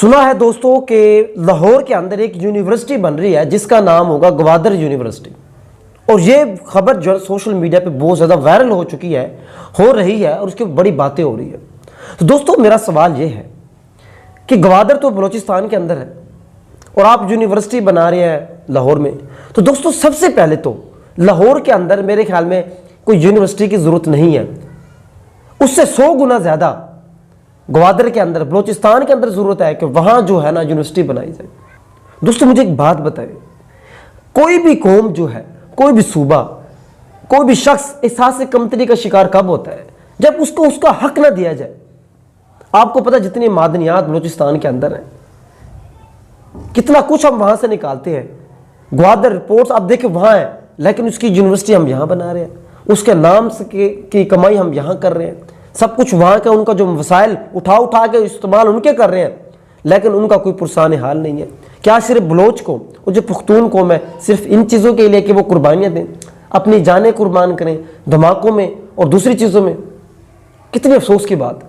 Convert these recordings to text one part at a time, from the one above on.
سنا ہے دوستوں کہ لاہور کے اندر ایک یونیورسٹی بن رہی ہے جس کا نام ہوگا گوادر یونیورسٹی، اور یہ خبر جو سوشل میڈیا پہ بہت زیادہ وائرل ہو چکی ہے، ہو رہی ہے، اور اس کی بڑی باتیں ہو رہی ہیں۔ تو دوستوں میرا سوال یہ ہے کہ گوادر تو بلوچستان کے اندر ہے اور آپ یونیورسٹی بنا رہے ہیں لاہور میں، تو دوستوں سب سے پہلے تو لاہور کے اندر میرے خیال میں کوئی یونیورسٹی کی ضرورت نہیں ہے، اس سے 100 گنا زیادہ گوادر کے اندر، بلوچستان کے اندر ضرورت ہے کہ وہاں جو ہے نا یونیورسٹی بنائی جائے۔ دوستو مجھے ایک بات بتائیں، کوئی بھی قوم جو ہے، کوئی بھی صوبہ، کوئی بھی شخص احساس کمتری کا شکار کب ہوتا ہے؟ جب اس کو اس کا حق نہ دیا جائے۔ آپ کو پتہ جتنی معدنیات بلوچستان کے اندر ہیں، کتنا کچھ ہم وہاں سے نکالتے ہیں، گوادر رپورٹس آپ دیکھیں وہاں ہے، لیکن اس کی یونیورسٹی ہم یہاں بنا رہے ہیں، اس کے نام سے کی کمائی ہم یہاں کر رہے ہیں، سب کچھ وہاں کا، ان کا جو وسائل اٹھا کے استعمال ان کے کر رہے ہیں، لیکن ان کا کوئی پرسان حال نہیں ہے۔ کیا صرف بلوچ قوم اور جو پختون قوم ہے صرف ان چیزوں کے لیے کہ وہ قربانیاں دیں، اپنی جانیں قربان کریں دھماکوں میں اور دوسری چیزوں میں؟ کتنی افسوس کی بات۔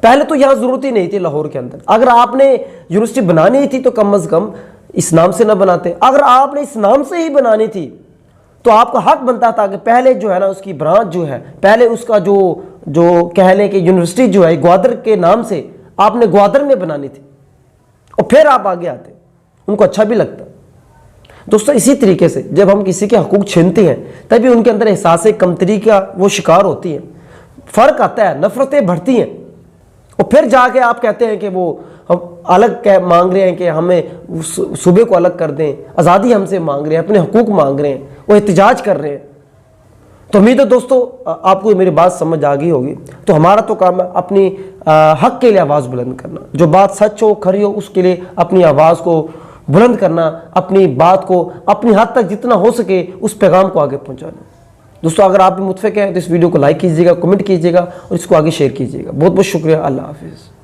پہلے تو یہاں ضرورت ہی نہیں تھی لاہور کے اندر، اگر آپ نے یونیورسٹی بنانی ہی تھی تو کم از کم اس نام سے نہ بناتے، اگر آپ نے اس نام سے ہی بنانی تھی تو آپ کا حق بنتا تھا کہ پہلے جو ہے نا اس کی برانچ جو ہے، پہلے اس کا جو کہہ لیں کہ یونیورسٹی جو ہے گوادر کے نام سے آپ نے گوادر میں بنانی تھی، اور پھر آپ آگے آتے، ان کو اچھا بھی لگتا۔ دوستو اسی طریقے سے جب ہم کسی کے حقوق چھینتے ہیں تبھی ان کے اندر احساس کمتری کا وہ شکار ہوتی ہیں، فرق آتا ہے، نفرتیں بڑھتی ہیں، اور پھر جا کے آپ کہتے ہیں کہ وہ ہم الگ مانگ رہے ہیں کہ ہمیں صوبے کو الگ کر دیں، آزادی ہم سے مانگ رہے ہیں، اپنے حقوق مانگ رہے ہیں، وہ احتجاج کر رہے ہیں۔ تو امید ہے دوستو آپ کو میری بات سمجھ آ گئی ہوگی۔ تو ہمارا تو کام ہے اپنی حق کے لیے آواز بلند کرنا، جو بات سچ ہو، کھری ہو، اس کے لیے اپنی آواز کو بلند کرنا، اپنی بات کو اپنی حد تک جتنا ہو سکے اس پیغام کو آگے پہنچانا۔ دوستو اگر آپ بھی متفق ہیں تو اس ویڈیو کو لائک کیجیے گا، کمنٹ کیجیے گا اور اس کو آگے شیئر کیجیے گا۔ بہت بہت شکریہ، اللہ حافظ۔